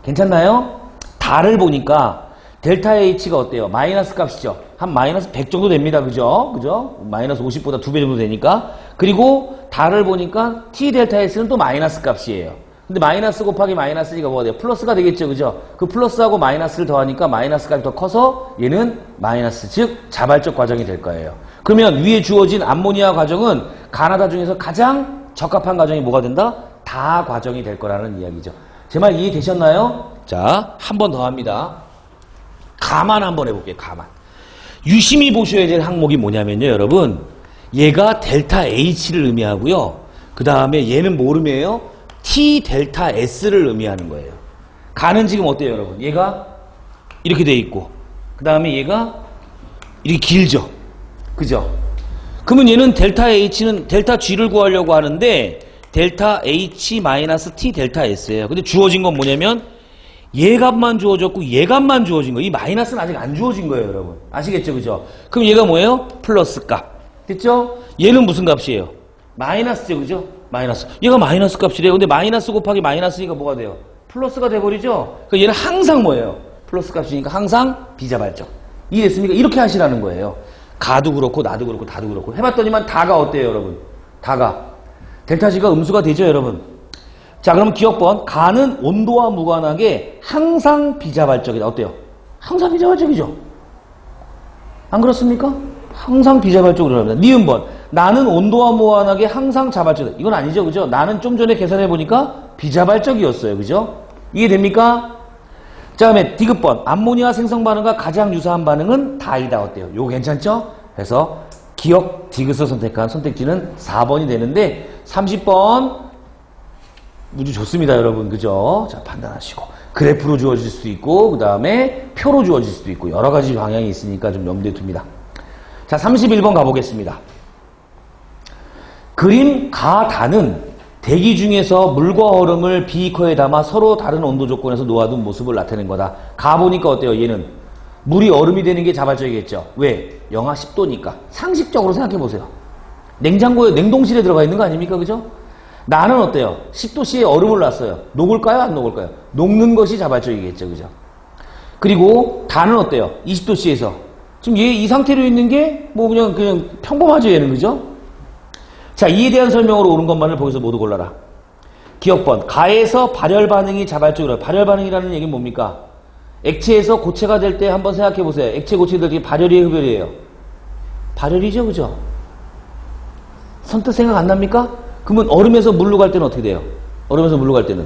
괜찮나요? 달을 보니까 델타 H가 어때요? 마이너스 값이죠. 한 마이너스 100 정도 됩니다. 그죠? 그죠? 마이너스 50보다 2배 정도 되니까. 그리고 달을 보니까 T 델타 S는 또 마이너스 값이에요. 근데 마이너스 곱하기 마이너스니까 뭐가 돼요? 플러스가 되겠죠. 그죠? 그 플러스하고 마이너스를 더하니까 마이너스 값이 더 커서 얘는 마이너스, 즉 자발적 과정이 될 거예요. 그러면 위에 주어진 암모니아 과정은 가나다 중에서 가장 적합한 과정이 뭐가 된다? 다 과정이 될 거라는 이야기죠. 제 말 이해되셨나요? 자, 한 번 더 합니다. 가만 한번 해볼게요. 가만. 유심히 보셔야 될 항목이 뭐냐면요, 여러분. 얘가 델타 H를 의미하고요. 그 다음에 얘는 뭐 의미해요? T 델타 S를 의미하는 거예요. 가는 지금 어때요, 여러분? 얘가 이렇게 돼 있고, 그 다음에 얘가 이렇게 길죠. 그죠? 그러면 얘는 델타 H는 델타 G를 구하려고 하는데 델타 H 마이너스 T 델타 S예요. 근데 주어진 건 뭐냐면 얘 값만 주어졌고 얘 값만 주어진 거예요. 이 마이너스는 아직 안 주어진 거예요, 여러분. 아시겠죠, 그죠? 그럼 얘가 뭐예요? 플러스 값. 됐죠? 얘는 무슨 값이에요? 마이너스죠, 그죠? 마이너스. 얘가 마이너스 값이래요. 근데 마이너스 곱하기 마이너스니까 뭐가 돼요? 플러스가 돼버리죠? 그러니까 얘는 항상 뭐예요? 플러스 값이니까 항상 비자발적. 이해됐습니까? 이렇게 하시라는 거예요. 가도 그렇고 나도 그렇고 다도 그렇고. 해봤더니만 다가 어때요, 여러분? 다가 델타 G가 음수가 되죠, 여러분? 자, 그럼 기억번. 가는 온도와 무관하게 항상 비자발적이다. 어때요? 항상 비자발적이죠? 안 그렇습니까? 항상 비자발적으로 합니다. 니은번. 나는 온도와 무관하게 항상 자발적이다. 이건 아니죠, 그죠? 나는 좀 전에 계산해보니까 비자발적이었어요, 그죠? 이해됩니까? 자, 다음에 디귿번. 암모니아 생성 반응과 가장 유사한 반응은 다이다. 어때요? 요거 괜찮죠? 그래서 기억 디귿을 선택한 선택지는 4번이 되는데 30번 무지 좋습니다, 여러분. 그죠? 자, 판단하시고. 그래프로 주어질 수도 있고, 그 다음에 표로 주어질 수도 있고, 여러 가지 방향이 있으니까 좀 염두에 둡니다. 자, 31번 가보겠습니다. 그림 가다는 대기 중에서 물과 얼음을 비커에 담아 서로 다른 온도 조건에서 놓아둔 모습을 나타낸 거다. 가보니까 어때요? 얘는 물이 얼음이 되는 게 자발적이겠죠. 왜? 영하 10도니까. 상식적으로 생각해보세요. 냉장고에, 냉동실에 들어가 있는 거 아닙니까? 그죠? 나는 어때요? 10도씨에 얼음을 놨어요. 녹을까요? 안 녹을까요? 녹는 것이 자발적이겠죠. 그죠? 그리고 다는 어때요? 20도씨에서. 지금 얘 이 상태로 있는 게 뭐 그냥 평범하죠, 얘는. 그죠? 자, 이에 대한 설명으로 옳은 것만을 보여서 모두 골라라. 기억번. 가에서 발열 반응이 자발적으로. 발열 반응이라는 얘기는 뭡니까? 액체에서 고체가 될 때 한번 생각해 보세요. 액체 고체 될 때 발열이에요, 흡열이에요? 발열이죠, 그죠? 선뜻 생각 안 납니까? 그러면 얼음에서 물로 갈 때는 어떻게 돼요? 얼음에서 물로 갈 때는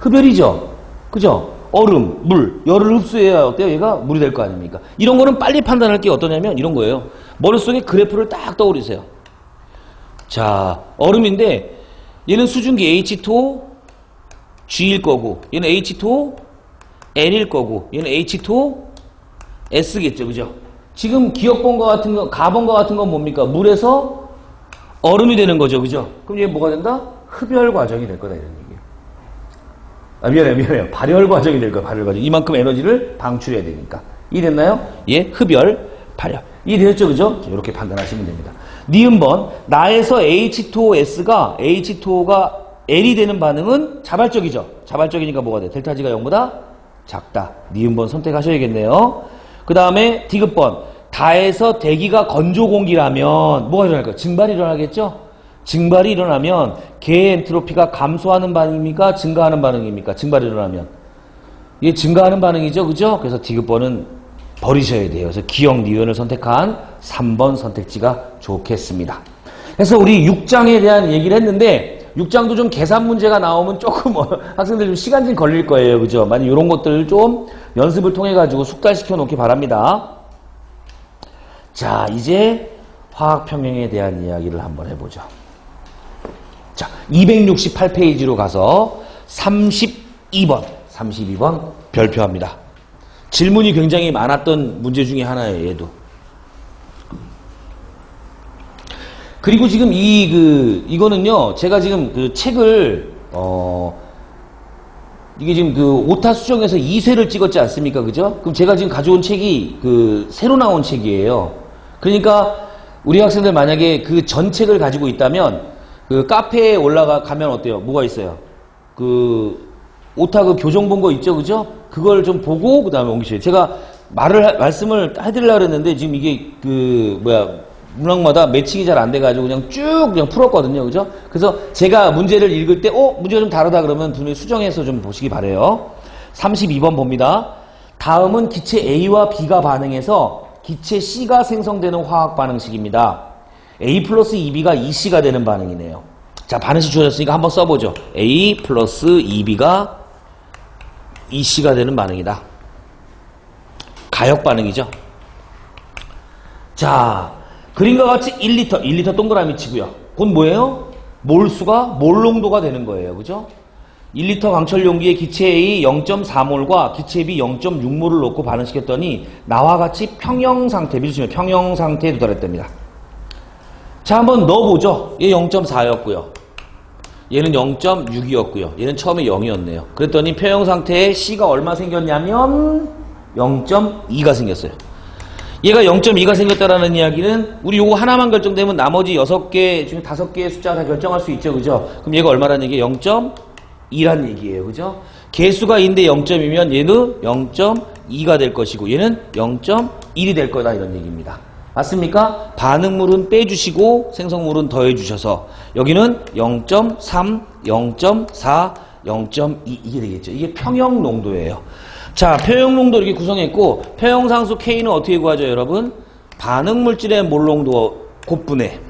흡열이죠, 그죠? 얼음, 물, 열을 흡수해야 어때요? 얘가 물이 될 거 아닙니까? 이런 거는 빨리 판단할 게 어떠냐면 이런 거예요. 머릿속에 그래프를 딱 떠오르세요. 자, 얼음인데 얘는 수증기 H2O G일 거고, 얘는 H2O L일 거고, 얘는 H2O S겠죠, 그죠? 지금 기억본과 같은 거, 가본과 같은 건 뭡니까? 물에서 얼음이 되는 거죠, 그죠? 그럼 얘 뭐가 된다? 흡열 과정이 될 거다, 이런 얘기예요. 아, 미안해요. 발열 과정이 될 거야, 발열 과정. 이만큼 에너지를 방출해야 되니까. 이해됐나요? 예, 흡열, 발열. 이해되셨죠, 그죠? 자, 이렇게 판단하시면 됩니다. 니은번. 나에서 H2OS가 H2O가 L이 되는 반응은 자발적이죠. 자발적이니까 뭐가 돼? 델타 G가 0보다 작다. 니은번 선택하셔야겠네요. 그 다음에 디귿번. 다에서 대기가 건조 공기라면 뭐가 일어날까요? 증발이 일어나겠죠? 증발이 일어나면 개의 엔트로피가 감소하는 반응입니까? 증가하는 반응입니까? 증발이 일어나면. 이게 증가하는 반응이죠, 그죠? 그래서 디귿번은 버리셔야 돼요. 그래서 기억 니은을 선택한 3번 선택지가 좋겠습니다. 그래서 우리 6장에 대한 얘기를 했는데 6장도 좀 계산 문제가 나오면 조금 학생들 좀 시간 좀 걸릴 거예요. 그죠? 만약 이런 것들을 좀 연습을 통해 가지고 숙달시켜 놓기 바랍니다. 자, 이제 화학평형에 대한 이야기를 한번 해보죠. 자, 268페이지로 가서 32번 별표합니다. 질문이 굉장히 많았던 문제 중에 하나예요, 얘도. 그리고 지금 이거는요, 제가 지금 그 책을, 이게 지금 그 오타 수정에서 2쇄를 찍었지 않습니까? 그죠? 그럼 제가 지금 가져온 책이 새로 나온 책이에요. 그러니까 우리 학생들 만약에 그 전 책을 가지고 있다면 그 카페에 가면 어때요? 뭐가 있어요? 오타 교정 본 거 있죠? 그죠? 그걸 좀 보고 그 다음에 옮기셔요. 제가 말씀을 해드리려고 그랬는데 지금 이게 문항마다 매칭이 잘 안 돼가지고 그냥 풀었거든요. 그죠? 그래서 제가 문제를 읽을 때, 문제가 좀 다르다 그러면 분명히 수정해서 좀 보시기 바래요. 32번 봅니다. 다음은 기체 A와 B가 반응해서 기체 C가 생성되는 화학 반응식입니다. A 플러스 2B가 2C가 되는 반응이네요. 자, 반응식 주어졌으니까 한번 써보죠. A 플러스 2B가 2C가 되는 반응이다. 가역 반응이죠. 자, 그림과 같이 1리터 동그라미 치고요. 그건 뭐예요? 몰수가 몰농도가 되는 거예요. 그죠? 1리터 강철 용기에 기체 A 0.4몰과 기체 B 0.6몰을 넣고 반응시켰더니 나와 같이 평형 상태, 믿으시면 평형 상태에 도달했답니다. 자, 한번 넣어보죠. 얘 0.4였고요. 얘는 0.6이었고요. 얘는 처음에 0이었네요. 그랬더니 평형 상태에 C가 얼마 생겼냐면 0.2가 생겼어요. 얘가 0.2가 생겼다라는 이야기는 우리 요거 하나만 결정되면 나머지 6개 중에 5개의 숫자 다 결정할 수 있죠. 그죠? 그럼 얘가 얼마라는 얘기예요? 0.2란 얘기예요. 그죠? 개수가 2인데 0.2면 얘는 0.2가 될 것이고 얘는 0.1이 될 거다 이런 얘기입니다. 맞습니까? 반응물은 빼주시고 생성물은 더해주셔서 여기는 0.3, 0.4, 0.2 이게 되겠죠. 이게 평형 농도예요. 자, 평형 농도 이렇게 구성했고 평형상수 K는 어떻게 구하죠, 여러분? 반응물질의 몰 농도 곱분의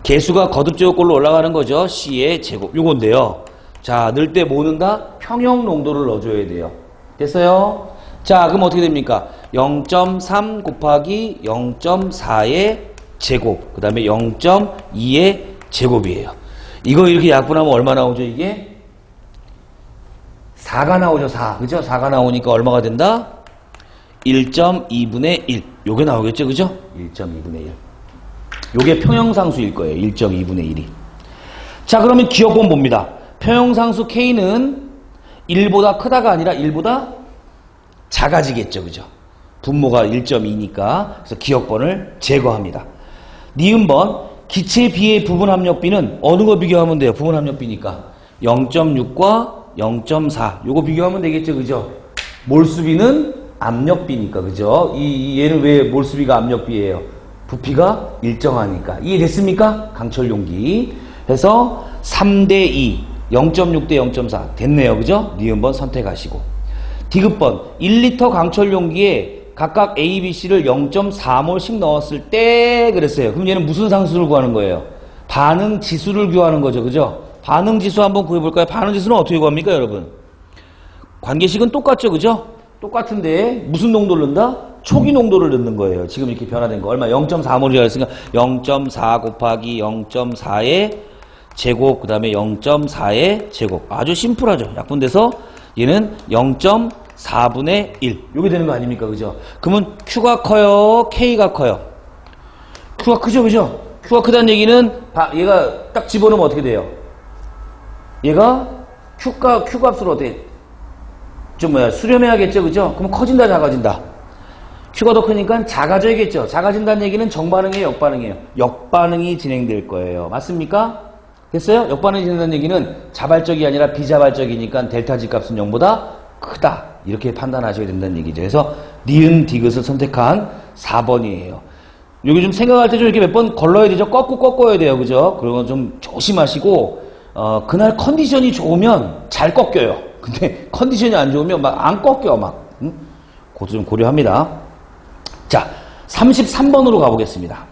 개수가 거듭제곱꼴로 올라가는 거죠. C의 제곱 요건데요. 자, 넣을 때 뭐 넣는다? 평형 농도를 넣어줘야 돼요. 됐어요? 자, 그럼 어떻게 됩니까? 0.3 곱하기 0.4의 제곱, 그 다음에 0.2의 제곱이에요. 이거 이렇게 약분하면 얼마 나오죠, 이게? 4가 나오죠, 4. 그죠? 4가 나오니까 얼마가 된다? 1.2분의 1. 요게 나오겠죠, 그죠? 1.2분의 1. 요게 평형상수일 거예요, 1.2분의 1이. 자, 그러면 기억번 봅니다. 평형상수 K는 1보다 크다가 아니라 1보다 작아지겠죠, 그죠? 분모가 1.2니까. 그래서 기억번을 제거합니다. 니은번, 기체 B의 부분압력비는 어느 거 비교하면 돼요? 부분압력비니까. 0.6과 0.4. 요거 비교하면 되겠죠, 그죠? 몰수비는 압력비니까, 그죠? 얘는 왜 몰수비가 압력비예요? 부피가 일정하니까. 이해됐습니까? 강철 용기. 해서 3대2, 0.6 대 0.4. 됐네요, 그죠? 니은번 선택하시고. 디귿번, 1리터 강철 용기에 각각 A, B, C를 0.4몰씩 넣었을 때 그랬어요. 그럼 얘는 무슨 상수를 구하는 거예요? 반응 지수를 구하는 거죠, 그죠? 반응 지수 한번 구해볼까요? 반응 지수는 어떻게 구합니까, 여러분? 관계식은 똑같죠, 그죠? 똑같은데 무슨 농도를 넣는다? 초기 농도를 넣는 거예요. 지금 이렇게 변화된 거. 얼마? 0.4몰이라고 했으니까 0.4 곱하기 0.4의 제곱, 그 다음에 0.4의 제곱. 아주 심플하죠. 약분돼서 얘는 0.4분의 1. 요게 되는 거 아닙니까? 그죠? 그러면 Q가 커요? K가 커요? Q가 크죠? 그죠? Q가 크다는 얘기는 얘가 딱 집어넣으면 어떻게 돼요? 얘가 Q 값을 어떻게 수렴해야겠죠? 그죠? 그럼 커진다, 작아진다? Q가 더 크니까 작아져야겠죠? 작아진다는 얘기는 정반응이에요, 역반응이에요? 역반응이 진행될 거예요. 맞습니까? 됐어요? 역반응이 진행된다는 얘기는 자발적이 아니라 비자발적이니까 델타 G 값은 0보다 크다. 이렇게 판단하셔야 된다는 얘기죠. 그래서 니은 디귿을 선택한 4번이에요. 여기 좀 생각할 때 좀 이렇게 몇 번 걸러야 되죠? 꺾어야 돼요. 그죠? 그런 건 좀 조심하시고, 그날 컨디션이 좋으면 잘 꺾여요. 근데 컨디션이 안 좋으면 막 안 꺾여, 막. 그것도 좀 고려합니다. 자, 33번으로 가보겠습니다.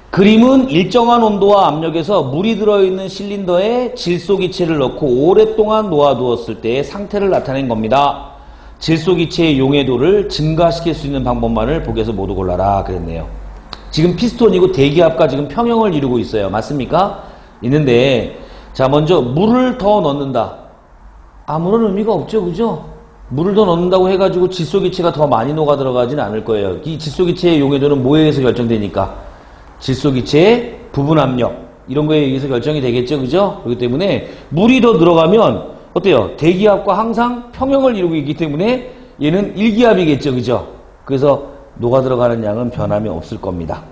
그림은 일정한 온도와 압력에서 물이 들어있는 실린더에 질소기체를 넣고 오랫동안 놓아두었을 때의 상태를 나타낸 겁니다. 질소기체의 용해도를 증가시킬 수 있는 방법만을 보기에서 모두 골라라 그랬네요. 지금 피스톤이고 대기압과 지금 평형을 이루고 있어요. 맞습니까? 있는데, 자, 먼저 물을 더 넣는다. 아무런 의미가 없죠, 그죠? 물을 더 넣는다고 해가지고 질소기체가 더 많이 녹아 들어가진 않을 거예요. 이 질소기체의 용해도는 뭐에 의해서 결정되니까? 질소기체의 부분압력 이런 거에 의해서 결정이 되겠죠, 그죠? 그렇기 때문에 물이 더 들어가면 어때요? 대기압과 항상 평형을 이루고 있기 때문에 얘는 일기압이겠죠, 그죠? 그래서 녹아 들어가는 양은 변함이 없을 겁니다.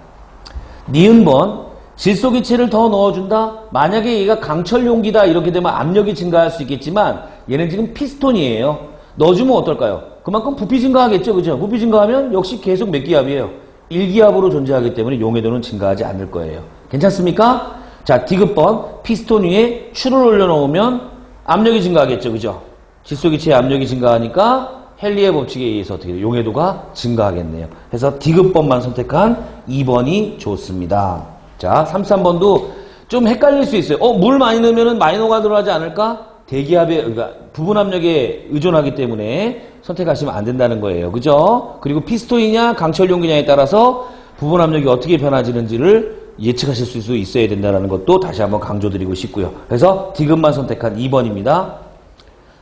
니은번, 질소기체를 더 넣어준다? 만약에 얘가 강철 용기다 이렇게 되면 압력이 증가할 수 있겠지만 얘는 지금 피스톤이에요. 넣어주면 어떨까요? 그만큼 부피 증가하겠죠, 그죠? 부피 증가하면 역시 계속 몇 기압이에요? 1기압으로 존재하기 때문에 용해도는 증가하지 않을 거예요. 괜찮습니까? 자, 디귿번, 피스톤 위에 추를 올려놓으면 압력이 증가하겠죠, 그죠? 질소기체의 압력이 증가하니까 헨리의 법칙에 의해서 어떻게 돼요? 용해도가 증가하겠네요. 그래서 디귿번만 선택한 2번이 좋습니다. 자, 33번도 좀 헷갈릴 수 있어요. 물 많이 넣으면 많이 녹아 들어가지 않을까? 대기압에, 그러니까 부분압력에 의존하기 때문에 선택하시면 안 된다는 거예요. 그죠? 그리고 피스톤이냐 강철 용기냐에 따라서 부분압력이 어떻게 변화지는지를 예측하실 수 있어야 된다는 것도 다시 한번 강조드리고 싶고요. 그래서 디귿만 선택한 2번입니다.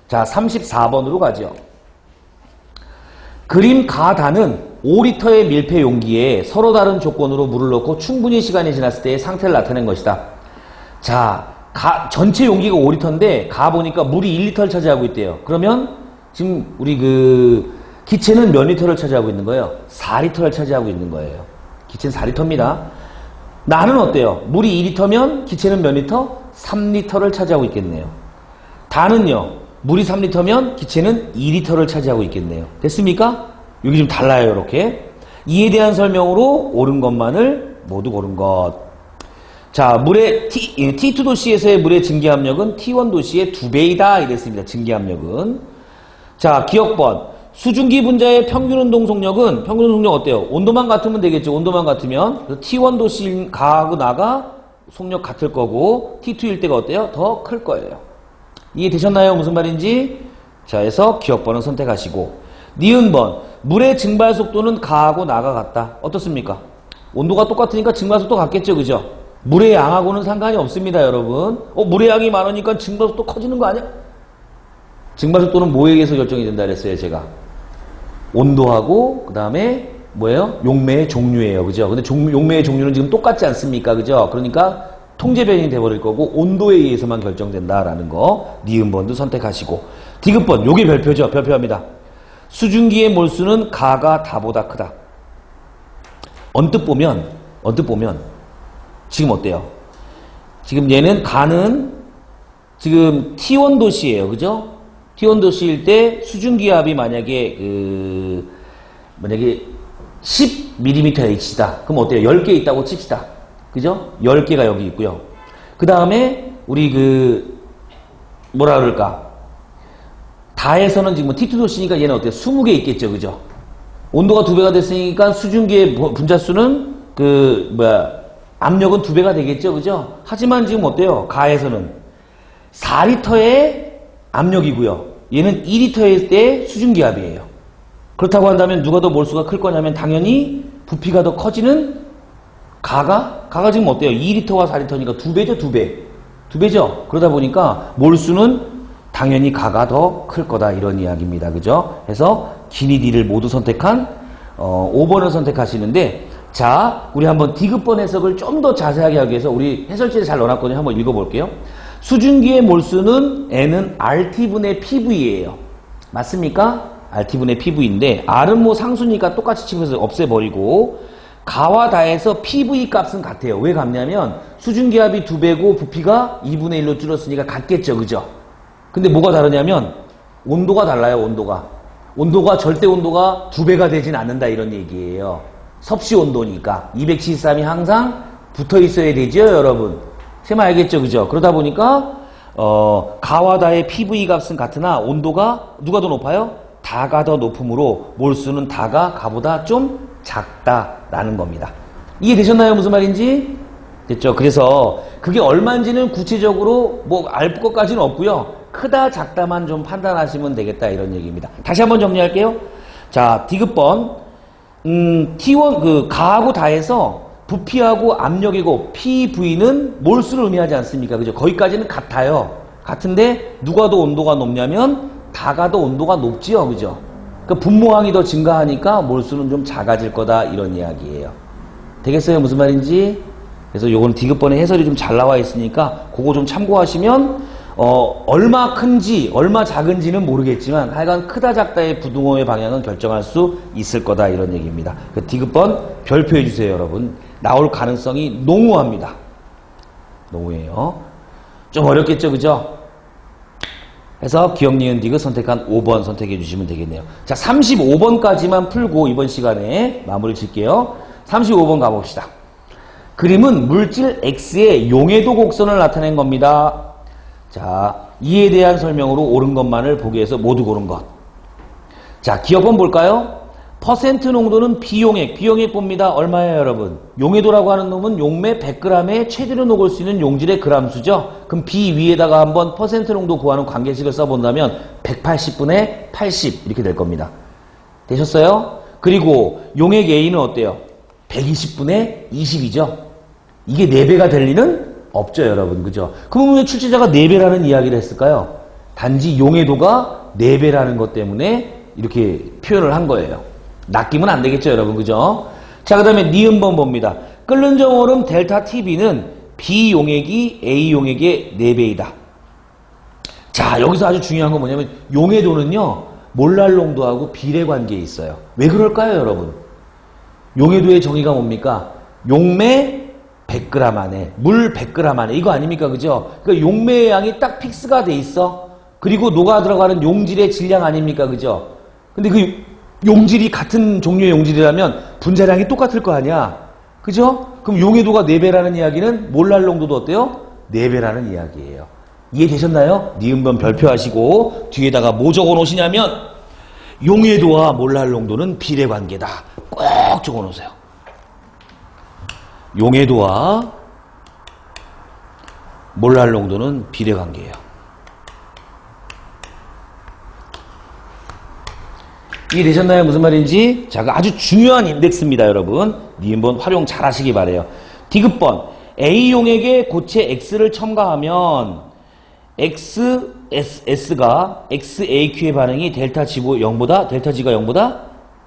자, 34번으로 가죠. 그림 가단은 5리터의 밀폐 용기에 서로 다른 조건으로 물을 넣고 충분히 시간이 지났을 때의 상태를 나타낸 것이다. 자, 전체 용기가 5리터인데 가 보니까 물이 1리터를 차지하고 있대요. 그러면 지금 우리 기체는 몇 리터를 차지하고 있는 거예요? 4리터를 차지하고 있는 거예요. 기체는 4리터입니다. 나는 어때요? 물이 2리터면 기체는 몇 리터? 3리터를 차지하고 있겠네요. 다는요, 물이 3리터면 기체는 2리터를 차지하고 있겠네요. 됐습니까? 여기 좀 달라요, 이렇게. 이에 대한 설명으로 옳은 것만을 모두 고른 것. 자, 물의 T2 도시에서의 물의 증기압력은 T1 도시의 2배이다 이랬습니다. 증기압력은. 자, 기억번. 수증기 분자의 평균 운동 속력은 평균 운동 속력 어때요? 온도만 같으면 되겠죠. 온도만 같으면. 그래서 T1 도시 가하고 나가 속력 같을 거고 T2일 때가 어때요? 더 클 거예요. 이해되셨나요? 무슨 말인지? 자, 해서 기억번은 선택하시고 니은번. 물의 증발 속도는 가하고 나가 같다. 어떻습니까? 온도가 똑같으니까 증발 속도 같겠죠. 그죠? 물의 양하고는 상관이 없습니다. 여러분. 물의 양이 많으니까 증발 속도 커지는 거 아니야? 증발 속도는 뭐에 의해서 결정이 된다 그랬어요. 제가. 온도하고 그 다음에 뭐예요? 용매의 종류예요. 그죠? 근데 용매의 종류는 지금 똑같지 않습니까? 그죠? 그러니까 통제 변형이 돼버릴 거고 온도에 의해서만 결정된다라는 거 니은번도 선택하시고 디귿번 요게 별표죠. 별표합니다. 수증기의 몰수는 가가 다보다 크다. 언뜻 보면 지금 어때요? 지금 얘는 가는 지금 T1 도시예요. 그죠? T1 도시일 때 수증기압이 만약에 10mmH다. 그럼 어때요? 10개 있다고 칩시다. 그죠? 10개가 여기 있고요. 그 다음에 우리 뭐라 그럴까? 다에서는 지금 T2 도시니까 얘는 어때요? 20개 있겠죠. 그죠? 온도가 2배가 됐으니까 수증기의 분자수는 압력은 2배가 되겠죠. 그죠? 하지만 지금 어때요? 가에서는 4리터의 압력이고요. 얘는 2리터일 때 수증기압이에요. 그렇다고 한다면 누가 더 몰수가 클 거냐면 당연히 부피가 더 커지는 가가 지금 어때요? 2리터와 4리터니까 2배죠. 2배죠. 그러다 보니까 몰수는 당연히 가가 더 클 거다 이런 이야기입니다. 그죠? 그래서 기니 D를 모두 선택한 5번을 선택하시는데 자, 우리 한번 디귿번 해석을 좀 더 자세하게 하기 위해서 우리 해설지에 잘 넣어놨거든요. 한번 읽어볼게요. 수증기의 몰수는 N은 RT분의 PV예요. 맞습니까? RT분의 PV인데 R은 뭐 상수니까 똑같이 치면서 없애버리고 가와 다에서 PV 값은 같아요. 왜 같냐면 수증기압이 2배고 부피가 2분의 1로 줄었으니까 같겠죠. 그죠? 근데 뭐가 다르냐면 온도가 달라요. 온도가 절대 온도가 2배가 되진 않는다 이런 얘기예요. 섭씨 온도니까 273이 항상 붙어 있어야 되죠. 여러분. 셈 알겠죠? 그죠? 그러다 보니까 가와 다의 PV 값은 같으나 온도가 누가 더 높아요? 다가 더 높으므로 몰수는 다가 가보다 좀 작다라는 겁니다. 이해되셨나요? 무슨 말인지? 됐죠? 그래서 그게 얼마인지는 구체적으로 뭐 알 것까지는 없고요. 크다 작다만 좀 판단하시면 되겠다 이런 얘기입니다. 다시 한번 정리할게요. 자, 디귿번 T1 가하고 다에서 부피하고 압력이고 PV는 몰수를 의미하지 않습니까? 그죠? 거기까지는 같아요. 같은데 누가 더 온도가 높냐면 다가 더 온도가 높지요. 그죠? 그 분모항이 더 증가하니까 몰수는 좀 작아질 거다 이런 이야기예요. 되겠어요? 무슨 말인지? 그래서 요건 디귿번의 해설이 좀 잘 나와 있으니까 그거 좀 참고하시면 얼마 큰지 얼마 작은지는 모르겠지만 하여간 크다 작다의 부등호의 방향은 결정할 수 있을 거다 이런 얘기입니다. 그 디귿번 별표해 주세요. 여러분. 나올 가능성이 농후합니다. 농후해요. 좀 어렵겠죠. 그죠? 해서 기억, 니은, 디귿 선택한 5번 선택해 주시면 되겠네요. 자, 35번까지만 풀고 이번 시간에 마무리 질게요. 35번 가봅시다. 그림은 물질 X의 용해도 곡선을 나타낸 겁니다. 자, 이에 대한 설명으로 옳은 것만을 보기 위해서 모두 고른 것. 자, 기억번 볼까요? 퍼센트 농도는 비용액 봅니다. 얼마예요, 여러분? 용해도라고 하는 놈은 용매 100g에 최대로 녹을 수 있는 용질의 그람수죠. 그럼 B 위에다가 한번 퍼센트 농도 구하는 관계식을 써본다면 180분의 80 이렇게 될 겁니다. 되셨어요? 그리고 용액 A는 어때요? 120분의 20이죠. 이게 4배가 될 리는 없죠, 여러분. 그죠? 그러면 왜 출제자가 4배라는 이야기를 했을까요? 단지 용해도가 4배라는 것 때문에 이렇게 표현을 한 거예요. 낚이면 안 되겠죠, 여러분. 그죠? 자, 그 다음에 니은번 봅니다. 끓는 정얼음 델타 TB는 B 용액이 A 용액의 4배이다. 자, 여기서 아주 중요한 건 뭐냐면 용해도는요, 몰랄 농도하고 비례 관계에 있어요. 왜 그럴까요, 여러분? 용해도의 정의가 뭡니까? 용매 100g 안에, 물 100g 안에, 이거 아닙니까? 그죠? 그러니까 용매의 양이 딱 픽스가 돼 있어. 그리고 녹아 들어가는 용질의 질량 아닙니까? 그죠? 근데 그 용질이 같은 종류의 용질이라면 분자량이 똑같을 거 아니야. 그죠? 그럼 용해도가 4배라는 이야기는 몰랄 농도도 어때요? 4배라는 이야기예요. 이해되셨나요? 니은번 별표하시고 뒤에다가 뭐 적어 놓으시냐면 용해도와 몰랄 농도는 비례관계다. 꼭 적어 놓으세요. 용해도와 몰랄 농도는 비례관계예요. 이해되셨나요? 무슨 말인지? 자, 아주 중요한 인덱스입니다, 여러분. 니은번 활용 잘 하시기 바래요. 디귿번. A용에게 고체 X를 첨가하면 S가 XAQ의 반응이 델타 G가 0보다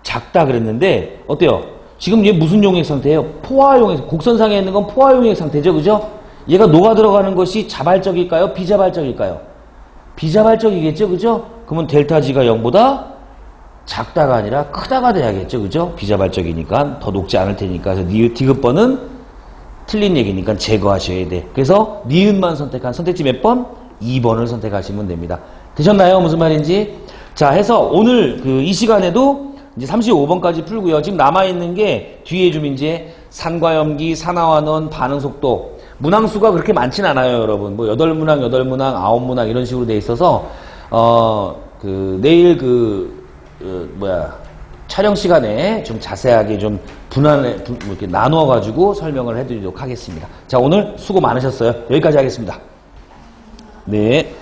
작다 그랬는데 어때요? 지금 얘 무슨 용액 상태예요? 포화용액. 곡선상에 있는 건 포화용액 상태죠, 그죠? 얘가 녹아 들어가는 것이 자발적일까요? 비자발적일까요? 비자발적이겠죠, 그죠? 그러면 델타 G가 0보다 작다가 아니라 크다가 돼야겠죠, 그죠? 비자발적이니까 더 녹지 않을 테니까. 그래서 디귿번은 틀린 얘기니까 제거하셔야 돼. 그래서 니은만 선택한 선택지 몇 번? 2번을 선택하시면 됩니다. 되셨나요? 무슨 말인지? 자, 해서 오늘 이 시간에도 이제 35번까지 풀고요. 지금 남아있는 게 뒤에 좀 이제 산과염기, 산화환원, 반응속도. 문항수가 그렇게 많진 않아요, 여러분. 뭐 8문항, 8문항, 9문항 이런 식으로 돼 있어서, 내일 촬영 시간에 좀 자세하게 좀 이렇게 나누어가지고 설명을 해드리도록 하겠습니다. 자, 오늘 수고 많으셨어요. 여기까지 하겠습니다. 네.